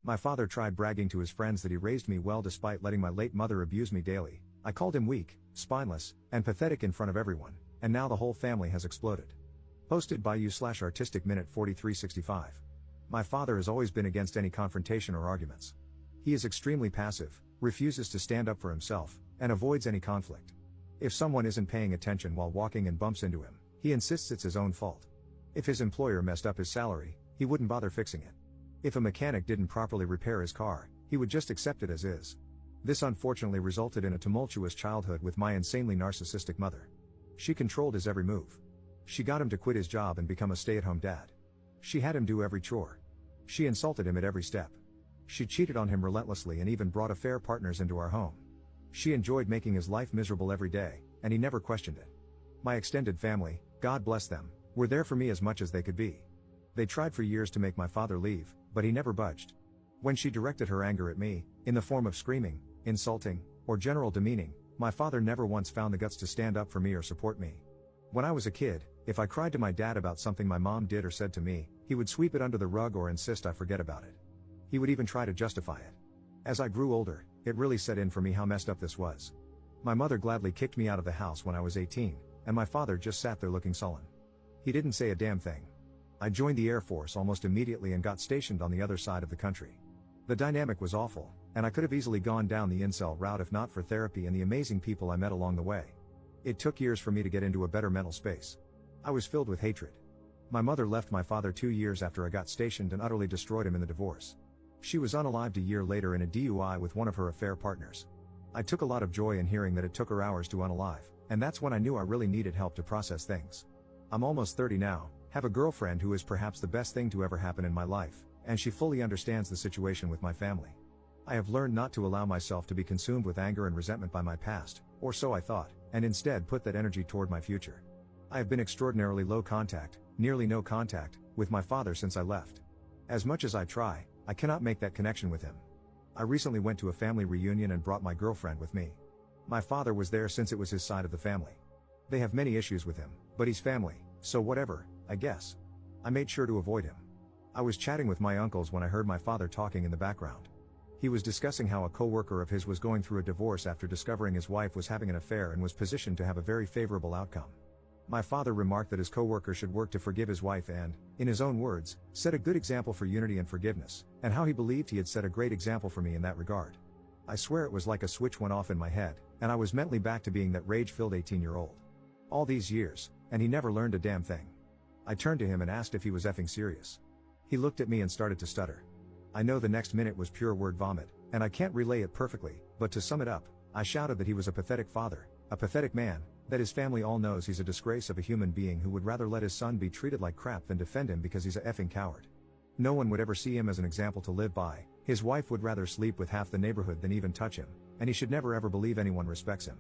My father tried bragging to his friends that he raised me well despite letting my late mother abuse me daily. I called him weak, spineless, and pathetic in front of everyone, and now the whole family has exploded. Posted by you/Artistic Minute 4365. My father has always been against any confrontation or arguments. He is extremely passive, refuses to stand up for himself, and avoids any conflict. If someone isn't paying attention while walking and bumps into him, he insists it's his own fault. If his employer messed up his salary, he wouldn't bother fixing it. If a mechanic didn't properly repair his car, he would just accept it as is. This unfortunately resulted in a tumultuous childhood with my insanely narcissistic mother. She controlled his every move. She got him to quit his job and become a stay-at-home dad. She had him do every chore. She insulted him at every step. She cheated on him relentlessly and even brought affair partners into our home. She enjoyed making his life miserable every day, and he never questioned it. My extended family, God bless them, were there for me as much as they could be. They tried for years to make my father leave, but he never budged. When she directed her anger at me, in the form of screaming, insulting, or general demeaning, my father never once found the guts to stand up for me or support me. When I was a kid, if I cried to my dad about something my mom did or said to me, he would sweep it under the rug or insist I forget about it. He would even try to justify it. As I grew older, it really set in for me how messed up this was. My mother gladly kicked me out of the house when I was 18, and my father just sat there looking sullen. He didn't say a damn thing. I joined the Air Force almost immediately and got stationed on the other side of the country. The dynamic was awful, and I could have easily gone down the incel route if not for therapy and the amazing people I met along the way. It took years for me to get into a better mental space. I was filled with hatred. My mother left my father 2 years after I got stationed and utterly destroyed him in the divorce. She was unalived a year later in a DUI with one of her affair partners. I took a lot of joy in hearing that it took her hours to unalive, and that's when I knew I really needed help to process things. I'm almost 30 now, have a girlfriend who is perhaps the best thing to ever happen in my life, and she fully understands the situation with my family. I have learned not to allow myself to be consumed with anger and resentment by my past, or so I thought, and instead put that energy toward my future. I have been extraordinarily low contact, nearly no contact, with my father since I left. As much as I try, I cannot make that connection with him. I recently went to a family reunion and brought my girlfriend with me. My father was there since it was his side of the family. They have many issues with him, but he's family, so whatever, I guess. I made sure to avoid him. I was chatting with my uncles when I heard my father talking in the background. He was discussing how a co-worker of his was going through a divorce after discovering his wife was having an affair and was positioned to have a very favorable outcome. My father remarked that his co-worker should work to forgive his wife and, in his own words, set a good example for unity and forgiveness, and how he believed he had set a great example for me in that regard. I swear it was like a switch went off in my head, and I was mentally back to being that rage-filled 18-year-old. All these years, and he never learned a damn thing. I turned to him and asked if he was effing serious. He looked at me and started to stutter. I know the next minute was pure word vomit, and I can't relay it perfectly, but to sum it up, I shouted that he was a pathetic father, a pathetic man, that his family all knows he's a disgrace of a human being who would rather let his son be treated like crap than defend him because he's a effing coward. No one would ever see him as an example to live by, his wife would rather sleep with half the neighborhood than even touch him, and he should never ever believe anyone respects him.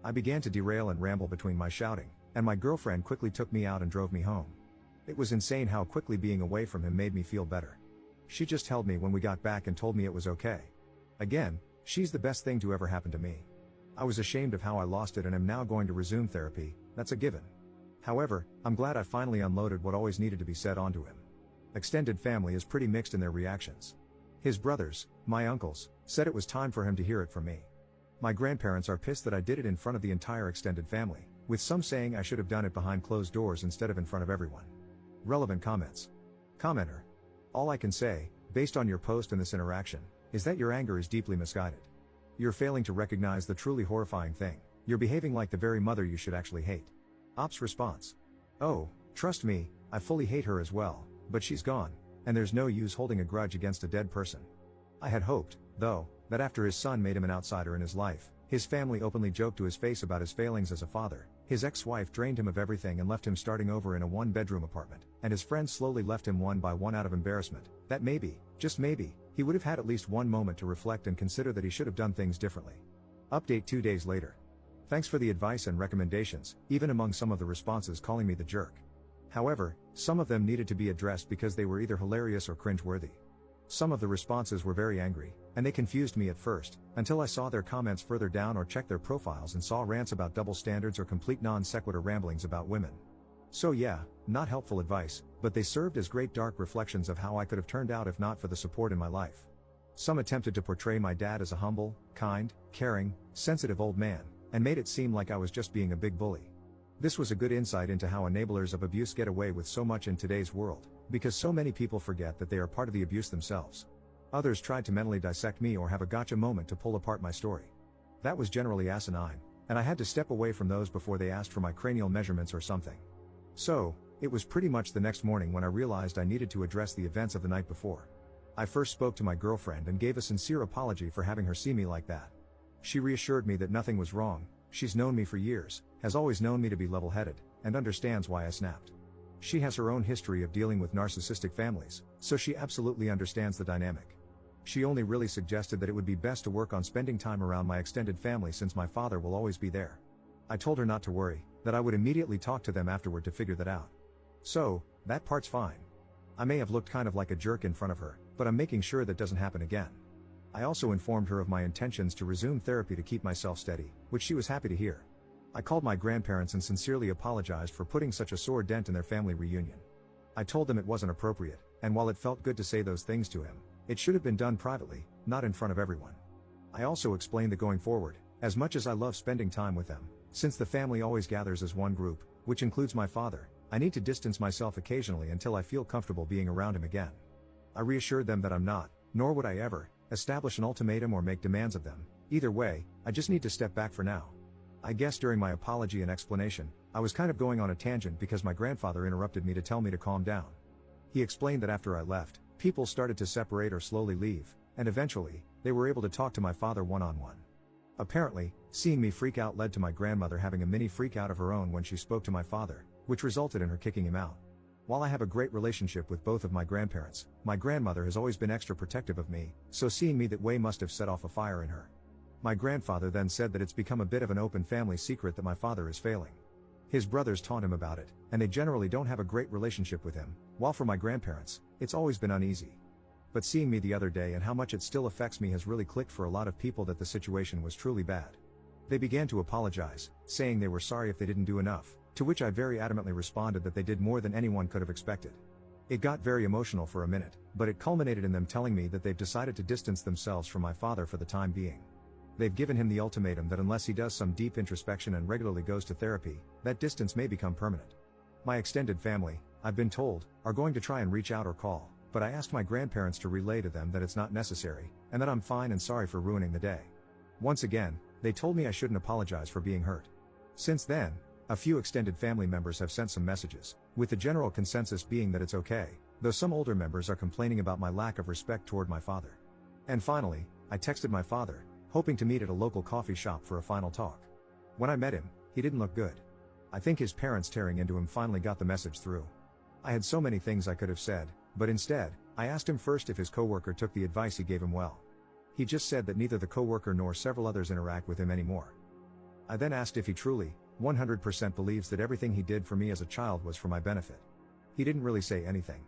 I began to derail and ramble between my shouting, and my girlfriend quickly took me out and drove me home. It was insane how quickly being away from him made me feel better. She just held me when we got back and told me it was okay. Again, she's the best thing to ever happen to me. I was ashamed of how I lost it and am now going to resume therapy, that's a given. However, I'm glad I finally unloaded what always needed to be said onto him. Extended family is pretty mixed in their reactions. His brothers, my uncles, said it was time for him to hear it from me. My grandparents are pissed that I did it in front of the entire extended family, with some saying I should have done it behind closed doors instead of in front of everyone. Relevant comments. Commenter. All I can say, based on your post and this interaction, is that your anger is deeply misguided. You're failing to recognize the truly horrifying thing. You're behaving like the very mother you should actually hate. Ops response. Oh, trust me, I fully hate her as well, but she's gone, and there's no use holding a grudge against a dead person. I had hoped, though, that after his son made him an outsider in his life, his family openly joked to his face about his failings as a father, his ex-wife drained him of everything and left him starting over in a one-bedroom apartment, and his friends slowly left him one by one out of embarrassment, that maybe, just maybe, he would have had at least one moment to reflect and consider that he should have done things differently. Update 2 days later. Thanks for the advice and recommendations, even among some of the responses calling me the jerk. However, some of them needed to be addressed because they were either hilarious or cringe-worthy. Some of the responses were very angry, and they confused me at first, until I saw their comments further down or checked their profiles and saw rants about double standards or complete non-sequitur ramblings about women. So yeah, not helpful advice, but they served as great dark reflections of how I could have turned out if not for the support in my life. Some attempted to portray my dad as a humble, kind, caring, sensitive old man, and made it seem like I was just being a big bully. This was a good insight into how enablers of abuse get away with so much in today's world, because so many people forget that they are part of the abuse themselves. Others tried to mentally dissect me or have a gotcha moment to pull apart my story. That was generally asinine, and I had to step away from those before they asked for my cranial measurements or something. So, it was pretty much the next morning when I realized I needed to address the events of the night before. I first spoke to my girlfriend and gave a sincere apology for having her see me like that. She reassured me that nothing was wrong. She's known me for years, has always known me to be level-headed, and understands why I snapped. She has her own history of dealing with narcissistic families, so she absolutely understands the dynamic. She only really suggested that it would be best to work on spending time around my extended family since my father will always be there. I told her not to worry, that I would immediately talk to them afterward to figure that out. So, that part's fine. I may have looked kind of like a jerk in front of her, but I'm making sure that doesn't happen again. I also informed her of my intentions to resume therapy to keep myself steady, which she was happy to hear. I called my grandparents and sincerely apologized for putting such a sore dent in their family reunion. I told them it wasn't appropriate, and while it felt good to say those things to him, it should have been done privately, not in front of everyone. I also explained that going forward, as much as I love spending time with them, since the family always gathers as one group, which includes my father, I need to distance myself occasionally until I feel comfortable being around him again. I reassured them that I'm not, nor would I ever, establish an ultimatum or make demands of them. Either way, I just need to step back for now. I guess during my apology and explanation, I was kind of going on a tangent because my grandfather interrupted me to tell me to calm down. He explained that after I left, people started to separate or slowly leave, and eventually, they were able to talk to my father one-on-one. Apparently, seeing me freak out led to my grandmother having a mini freak out of her own when she spoke to my father, which resulted in her kicking him out. While I have a great relationship with both of my grandparents, my grandmother has always been extra protective of me, so seeing me that way must have set off a fire in her. My grandfather then said that it's become a bit of an open family secret that my father is failing. His brothers taunt him about it, and they generally don't have a great relationship with him, while for my grandparents, it's always been uneasy. But seeing me the other day and how much it still affects me has really clicked for a lot of people that the situation was truly bad. They began to apologize, saying they were sorry if they didn't do enough, to which I very adamantly responded that they did more than anyone could have expected. It got very emotional for a minute, but it culminated in them telling me that they've decided to distance themselves from my father for the time being. They've given him the ultimatum that unless he does some deep introspection and regularly goes to therapy, that distance may become permanent. My extended family, I've been told, are going to try and reach out or call, but I asked my grandparents to relay to them that it's not necessary, and that I'm fine and sorry for ruining the day. Once again, they told me I shouldn't apologize for being hurt. Since then, a few extended family members have sent some messages, with the general consensus being that it's okay, though some older members are complaining about my lack of respect toward my father. And finally, I texted my father, hoping to meet at a local coffee shop for a final talk. When I met him, he didn't look good. I think his parents tearing into him finally got the message through. I had so many things I could have said, but instead, I asked him first if his coworker took the advice he gave him well. He just said that neither the coworker nor several others interact with him anymore. I then asked if he truly, 100% believes that everything he did for me as a child was for my benefit. He didn't really say anything.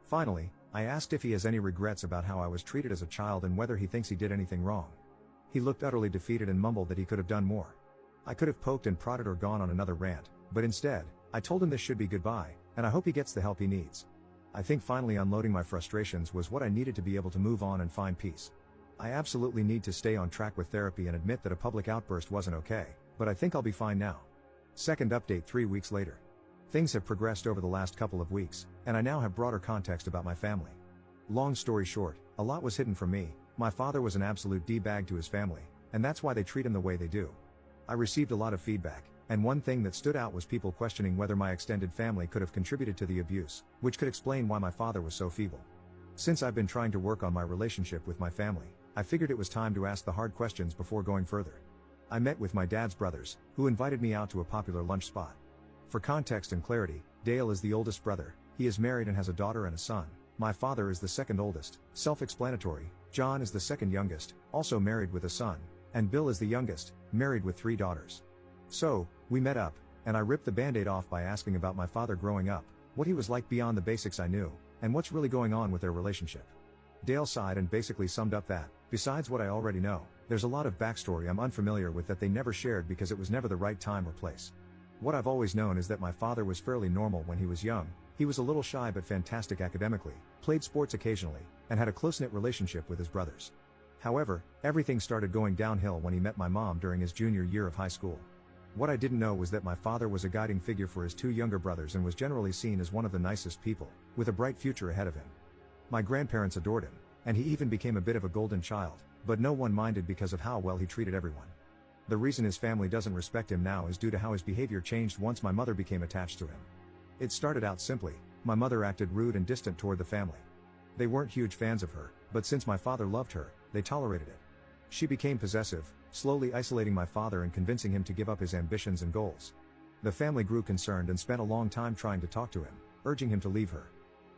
Finally, I asked if he has any regrets about how I was treated as a child and whether he thinks he did anything wrong. He looked utterly defeated and mumbled that he could have done more. I could have poked and prodded or gone on another rant, but instead, I told him this should be goodbye, and I hope he gets the help he needs. I think finally unloading my frustrations was what I needed to be able to move on and find peace. I absolutely need to stay on track with therapy and admit that a public outburst wasn't okay, but I think I'll be fine now. Second update 3 weeks later. Things have progressed over the last couple of weeks, and I now have broader context about my family. Long story short, a lot was hidden from me. My father was an absolute D-bag to his family, and that's why they treat him the way they do. I received a lot of feedback, and one thing that stood out was people questioning whether my extended family could have contributed to the abuse, which could explain why my father was so feeble. Since I've been trying to work on my relationship with my family, I figured it was time to ask the hard questions before going further. I met with my dad's brothers, who invited me out to a popular lunch spot. For context and clarity, Dale is the oldest brother, he is married and has a daughter and a son. My father is the second oldest, self-explanatory. John is the second youngest, also married with a son, and Bill is the youngest, married with 3 daughters. So, we met up, and I ripped the band-aid off by asking about my father growing up, what he was like beyond the basics I knew, and what's really going on with their relationship. Dale sighed and basically summed up that, besides what I already know, there's a lot of backstory I'm unfamiliar with that they never shared because it was never the right time or place. What I've always known is that my father was fairly normal when he was young. He was a little shy but fantastic academically, played sports occasionally, and had a close-knit relationship with his brothers. However, everything started going downhill when he met my mom during his junior year of high school. What I didn't know was that my father was a guiding figure for his two younger brothers and was generally seen as one of the nicest people, with a bright future ahead of him. My grandparents adored him, and he even became a bit of a golden child, but no one minded because of how well he treated everyone. The reason his family doesn't respect him now is due to how his behavior changed once my mother became attached to him. It started out simply: my mother acted rude and distant toward the family. They weren't huge fans of her, but since my father loved her, they tolerated it. She became possessive, slowly isolating my father and convincing him to give up his ambitions and goals. The family grew concerned and spent a long time trying to talk to him, urging him to leave her.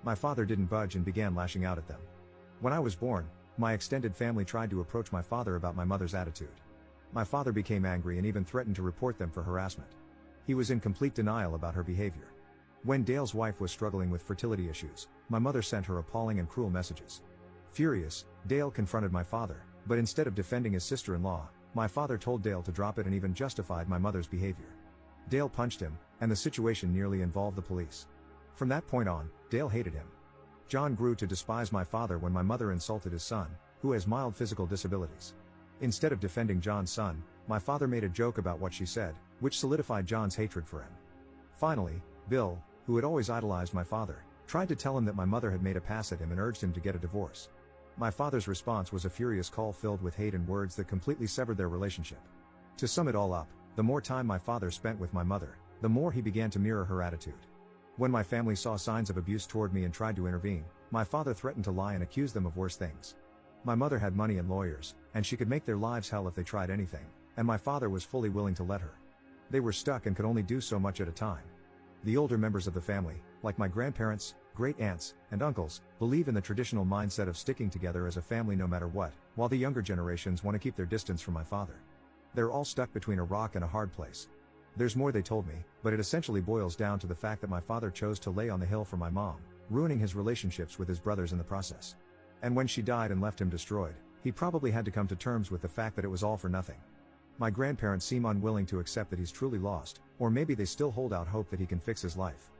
My father didn't budge and began lashing out at them. When I was born, my extended family tried to approach my father about my mother's attitude. My father became angry and even threatened to report them for harassment. He was in complete denial about her behavior. When Dale's wife was struggling with fertility issues, my mother sent her appalling and cruel messages. Furious, Dale confronted my father, but instead of defending his sister-in-law, my father told Dale to drop it and even justified my mother's behavior. Dale punched him, and the situation nearly involved the police. From that point on, Dale hated him. John grew to despise my father when my mother insulted his son, who has mild physical disabilities. Instead of defending John's son, my father made a joke about what she said, which solidified John's hatred for him. Finally, Bill, who had always idolized my father, tried to tell him that my mother had made a pass at him and urged him to get a divorce. My father's response was a furious call filled with hate and words that completely severed their relationship. To sum it all up, the more time my father spent with my mother, the more he began to mirror her attitude. When my family saw signs of abuse toward me and tried to intervene, my father threatened to lie and accuse them of worse things. My mother had money and lawyers, and she could make their lives hell if they tried anything, and my father was fully willing to let her. They were stuck and could only do so much at a time. The older members of the family, like my grandparents, great-aunts, and uncles, believe in the traditional mindset of sticking together as a family no matter what, while the younger generations want to keep their distance from my father. They're all stuck between a rock and a hard place. There's more they told me, but it essentially boils down to the fact that my father chose to lay on the hill for my mom, ruining his relationships with his brothers in the process. And when she died and left him destroyed, he probably had to come to terms with the fact that it was all for nothing. My grandparents seem unwilling to accept that he's truly lost, or maybe they still hold out hope that he can fix his life.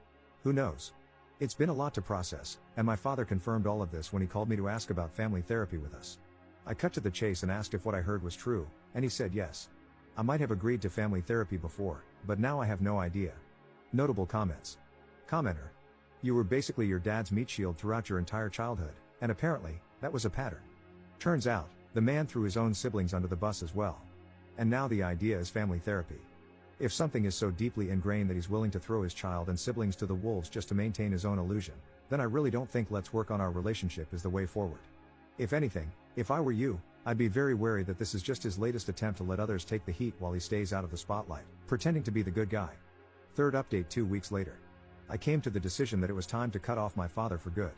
Who knows? It's been a lot to process, and my father confirmed all of this when he called me to ask about family therapy with us. I cut to the chase and asked if what I heard was true, and he said yes. I might have agreed to family therapy before, but now I have no idea. Notable comments. Commenter. You were basically your dad's meat shield throughout your entire childhood, and apparently, that was a pattern. Turns out, the man threw his own siblings under the bus as well. And now the idea is family therapy. If something is so deeply ingrained that he's willing to throw his child and siblings to the wolves just to maintain his own illusion, then I really don't think let's work on our relationship is the way forward. If anything, if I were you, I'd be very wary that this is just his latest attempt to let others take the heat while he stays out of the spotlight, pretending to be the good guy. Third update 2 weeks later. I came to the decision that it was time to cut off my father for good.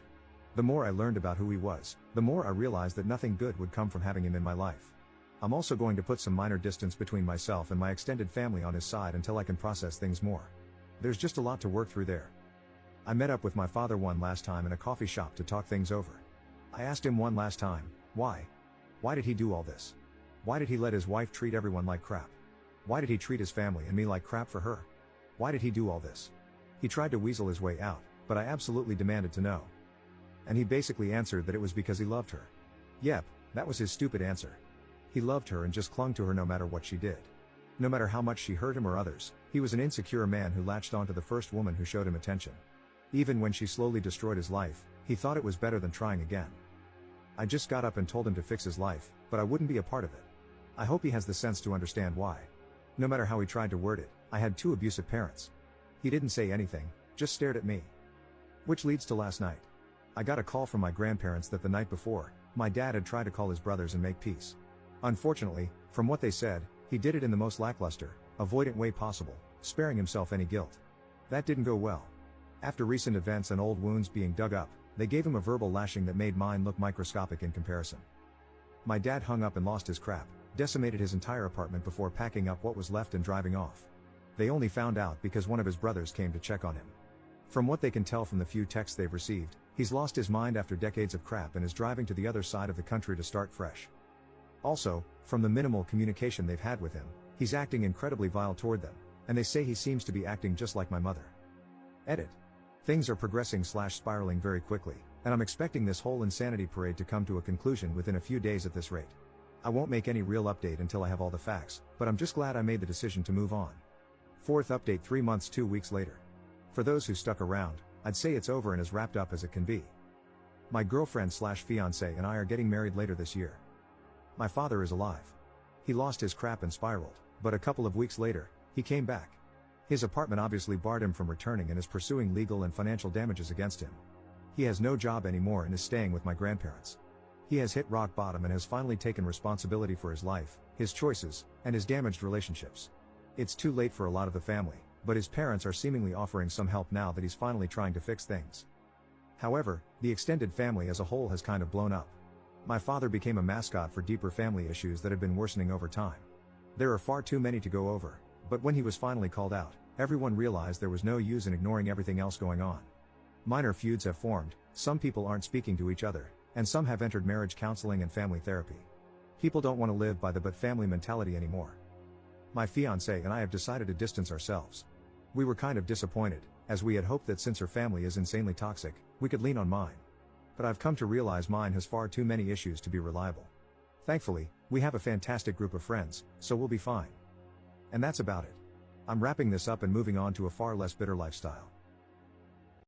The more I learned about who he was, the more I realized that nothing good would come from having him in my life. I'm also going to put some minor distance between myself and my extended family on his side until I can process things more. There's just a lot to work through there. I met up with my father one last time in a coffee shop to talk things over. I asked him one last time, why? Why did he do all this? Why did he let his wife treat everyone like crap? Why did he treat his family and me like crap for her? Why did he do all this? He tried to weasel his way out, but I absolutely demanded to know. And he basically answered that it was because he loved her. Yep, that was his stupid answer. He loved her and just clung to her no matter what she did. No matter how much she hurt him or others, he was an insecure man who latched onto the first woman who showed him attention. Even when she slowly destroyed his life, he thought it was better than trying again. I just got up and told him to fix his life, but I wouldn't be a part of it. I hope he has the sense to understand why. No matter how he tried to word it, I had 2 abusive parents. He didn't say anything, just stared at me. Which leads to last night. I got a call from my grandparents that the night before, my dad had tried to call his brothers and make peace. Unfortunately, from what they said, he did it in the most lackluster, avoidant way possible, sparing himself any guilt. That didn't go well. After recent events and old wounds being dug up, they gave him a verbal lashing that made mine look microscopic in comparison. My dad hung up and lost his crap, decimated his entire apartment before packing up what was left and driving off. They only found out because one of his brothers came to check on him. From what they can tell from the few texts they've received, he's lost his mind after decades of crap and is driving to the other side of the country to start fresh. Also, from the minimal communication they've had with him, he's acting incredibly vile toward them, and they say he seems to be acting just like my mother. Edit. Things are progressing/spiraling very quickly, and I'm expecting this whole insanity parade to come to a conclusion within a few days at this rate. I won't make any real update until I have all the facts, but I'm just glad I made the decision to move on. Fourth update 3 months 2 weeks later. For those who stuck around, I'd say it's over and as wrapped up as it can be. My girlfriend/fiancé and I are getting married later this year. My father is alive. He lost his crap and spiraled, but a couple of weeks later, he came back. His apartment obviously barred him from returning and is pursuing legal and financial damages against him. He has no job anymore and is staying with my grandparents. He has hit rock bottom and has finally taken responsibility for his life, his choices, and his damaged relationships. It's too late for a lot of the family, but his parents are seemingly offering some help now that he's finally trying to fix things. However, the extended family as a whole has kind of blown up. My father became a mascot for deeper family issues that had been worsening over time. There are far too many to go over, but when he was finally called out, everyone realized there was no use in ignoring everything else going on. Minor feuds have formed, some people aren't speaking to each other, and some have entered marriage counseling and family therapy. People don't want to live by the but family mentality anymore. My fiancé and I have decided to distance ourselves. We were kind of disappointed, as we had hoped that since her family is insanely toxic, we could lean on mine. But I've come to realize mine has far too many issues to be reliable. Thankfully, we have a fantastic group of friends, so we'll be fine. And that's about it. I'm wrapping this up and moving on to a far less bitter lifestyle.